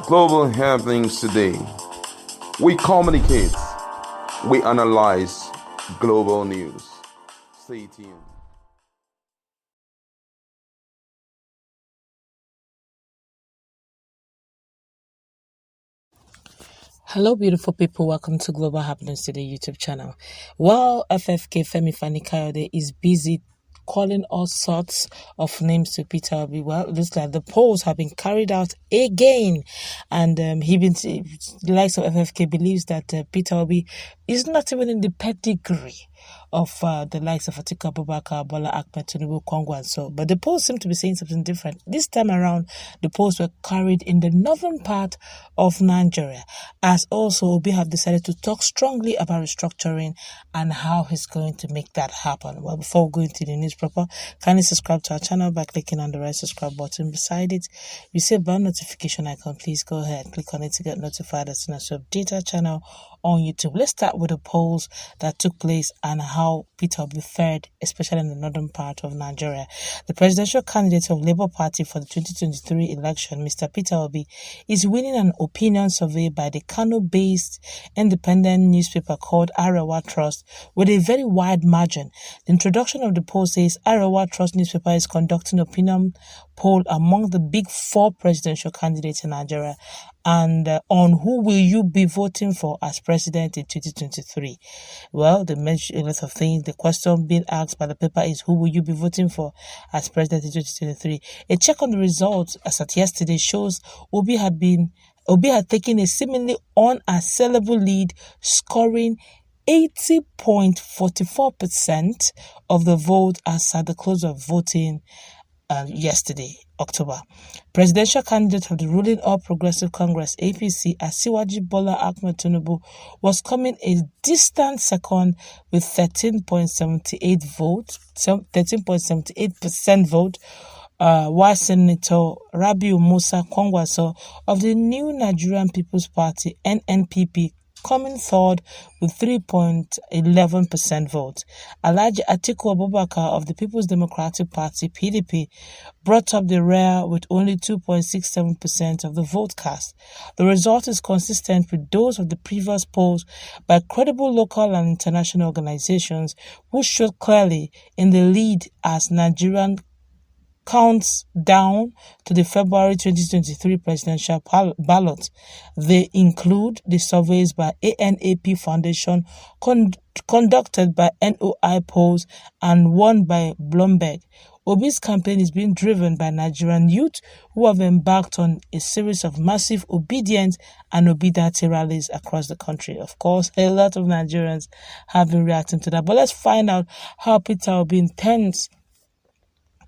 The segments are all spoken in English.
Global happenings today. We communicate, we analyze global news. Stay tuned. Hello, beautiful people. Welcome to Global Happenings Today YouTube channel. While FFK Femi Fani-Kayode is busy calling all sorts of names to Peter Obi, well, it looks like the polls have been carried out again, and the likes of FFK believes that Peter Obi is not even in the pedigree of the likes of Atiku Abubakar, Bola Ahmed, Tinubu, Congo, and so. But the polls seem to be saying something different. This time around, the polls were carried in the northern part of Nigeria, as also Obi have decided to talk strongly about restructuring and how he's going to make that happen. Well, before going to the news proper, kindly subscribe to our channel by clicking on the red subscribe button. Beside it, you see a bell notification icon. Please go ahead, click on it to get notified as soon as we update our channel on YouTube. Let's start with the polls that took place and how Peter Obi fared, especially in the northern part of Nigeria. The presidential candidate of Labour Party for the 2023 election, Mr. Peter Obi, is winning an opinion survey by the Kano-based independent newspaper called Arewa Trust with a very wide margin. The introduction of the poll says Arewa Trust newspaper is conducting opinion poll among the big four presidential candidates in Nigeria and on who will you be voting for as president in 2023. Well, they mention a lot of things. The question being asked by the paper is who will you be voting for as president in 2023. A check on the results as at yesterday shows Obi had taken a seemingly unassailable lead, scoring 80.44% of the vote as at the close of voting yesterday, October. Presidential candidate of the ruling All Progressive Congress (APC), Asiwaju Bola Ahmed Tinubu, was coming a distant second with 13.78% vote. While Senator Rabiu Musa Kwangwaso of the New Nigerian People's Party (NNPP) coming third with 3.11% vote. Alhaji Atiku Abubakar of the People's Democratic Party (PDP) brought up the rear with only 2.67% of the vote cast. The result is consistent with those of the previous polls by credible local and international organizations, who showed clearly in the lead as Nigerian counts down to the February 2023 presidential ballot. They include the surveys by ANAP Foundation conducted by NOI Polls and one by Bloomberg. Obi's campaign is being driven by Nigerian youth who have embarked on a series of massive obedience and obedient rallies across the country. Of course, a lot of Nigerians have been reacting to that. But let's find out how Peter Obi intends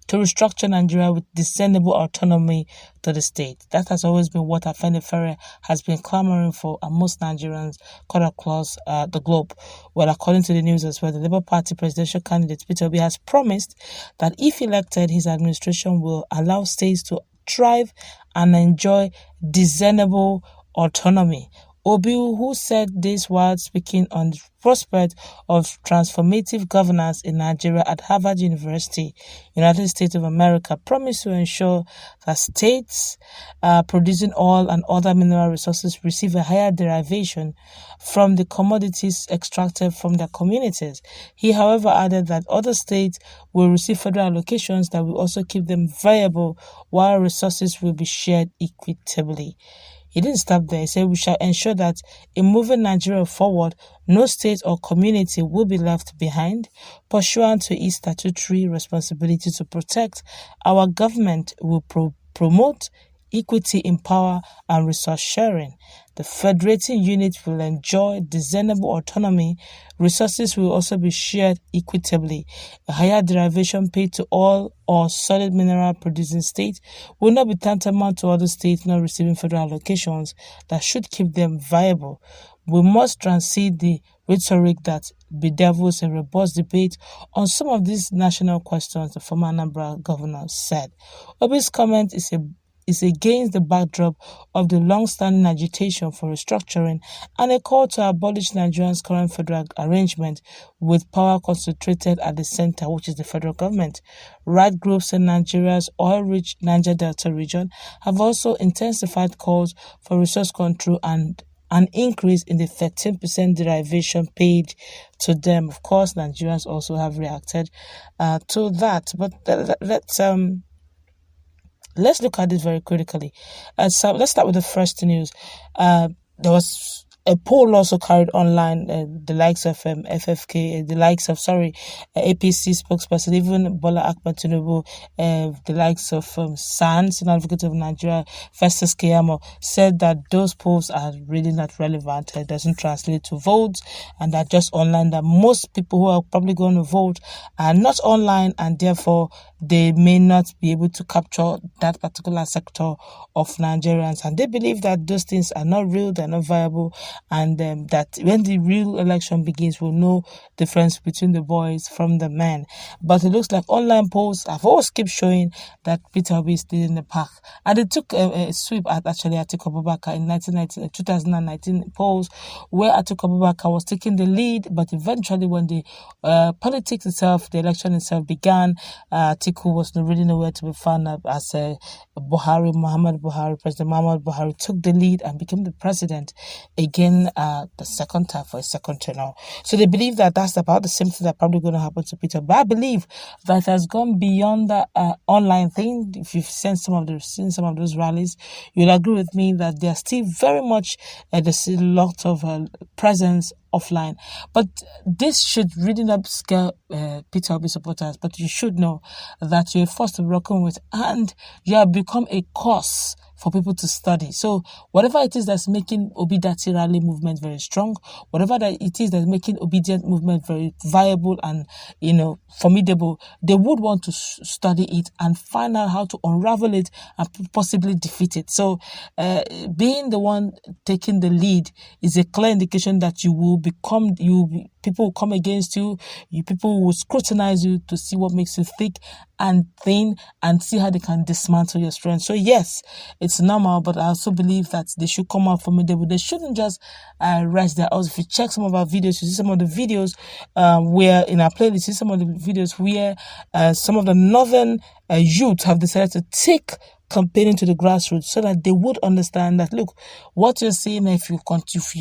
to restructure Nigeria with discernible autonomy to the state. That has always been what Afenifere has been clamoring for, and most Nigerians cut across the globe. Well, according to the news as well, the Labour Party presidential candidate Peter Obi has promised that if elected, his administration will allow states to thrive and enjoy discernible autonomy. Obi, who said this while speaking on the prospect of transformative governance in Nigeria at Harvard University, United States of America, promised to ensure that states producing oil and other mineral resources receive a higher derivation from the commodities extracted from their communities. He, however, added that other states will receive federal allocations that will also keep them viable, while resources will be shared equitably. He didn't stop there. He said, we shall ensure that in moving Nigeria forward, no state or community will be left behind. Pursuant to its statutory responsibility to protect, our government will promote equity in power and resource sharing. The federating unit will enjoy discernible autonomy. Resources will also be shared equitably. A higher derivation paid to all or solid mineral producing states will not be tantamount to other states not receiving federal allocations that should keep them viable. We must transcend the rhetoric that bedevils a robust debate on some of these national questions, the former Anambra governor said. Obi's comment is is against the backdrop of the long-standing agitation for restructuring and a call to abolish Nigeria's current federal arrangement with power concentrated at the center, which is the federal government. Right groups in Nigeria's oil-rich Niger Delta region have also intensified calls for resource control and an increase in the 13% derivation paid to them. Of course, Nigerians also have reacted to that. But let's look at this very critically. So let's start with the first news. There was a poll also carried online, the likes of FFK, the likes of, APC spokesperson, even Bola Ahmed Tinubu, the likes of SAN, Senior Advocate of Nigeria, Festus Keyamo, said that those polls are really not relevant. It doesn't translate to votes, and that just online, that most people who are probably going to vote are not online, and therefore they may not be able to capture that particular sector of Nigerians. And they believe that those things are not real, they're not viable, and that when the real election begins, we'll know the difference between the boys from the men. But it looks like online polls have always kept showing that Peter Obi is still in the pack. And they took a sweep at actually Atiku Abubakar in 2019 polls, where Atiku Abubakar was taking the lead, but eventually when the politics itself, the election itself began, Atiku was really nowhere to be found as President Muhammad Buhari took the lead and became the president again the second time for a second term. So they believe that that's about the same thing that's probably going to happen to Peter. But I believe that it has gone beyond the online thing. If you've seen some of those rallies, you'll agree with me that they are still very much there's a lot of presence offline. But this should really not scare Peter Obi supporters, but you should know that you're a force to be reckoned with, and you have become a cause for people to study. So whatever it is that's making Obi Dati rally movement very strong, whatever that it is that's making obedient movement very viable and formidable, they would want to study it and find out how to unravel it and possibly defeat it. So being the one taking the lead is a clear indication that people will come against you, people will scrutinize you to see what makes you thick and thin and see how they can dismantle your strength. So yes, it's normal, but I also believe that they should come out formidable. They shouldn't just rest their oars. If you check some of our videos, you see some of the videos where in our playlist, you see some of the videos where some of the northern youth have decided to take campaigning to the grassroots so that they would understand that, look, what you're saying, if you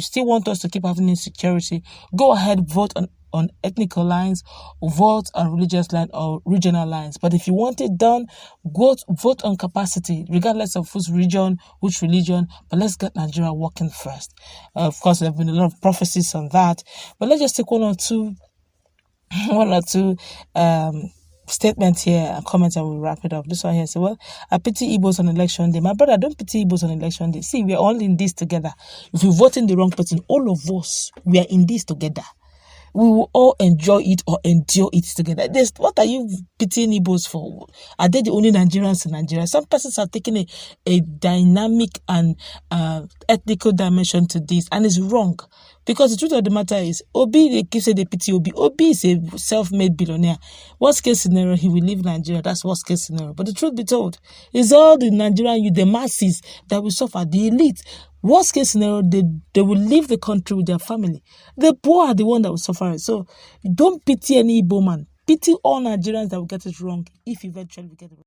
still want us to keep having insecurity, go ahead, vote on ethnical lines, vote on religious lines or regional lines. But if you want it done, vote on capacity, regardless of which region, which religion, but let's get Nigeria working first. Of course, there have been a lot of prophecies on that, but let's just take one or two statement here and comment and we'll wrap it up. This one here says, I pity Igbos on election day. My brother, I don't pity Igbos on election day. See, we are all in this together. If you vote in the wrong person, all of us, we are in this together. We will all enjoy it or endure it together. What are you pitying Igbos for? Are they the only Nigerians in Nigeria? Some persons are taking a dynamic and ethnical dimension to this, and it's wrong. Because the truth of the matter is, Obi, they keep saying they pity Obi. Obi is a self-made billionaire. Worst case scenario, he will leave Nigeria. That's worst case scenario. But the truth be told, it's all the Nigerian youth, the masses that will suffer, the elite. Worst case scenario, they will leave the country with their family. The poor are the one that will suffer. So don't pity any Igbo man. Pity all Nigerians that will get it wrong if eventually we get it wrong.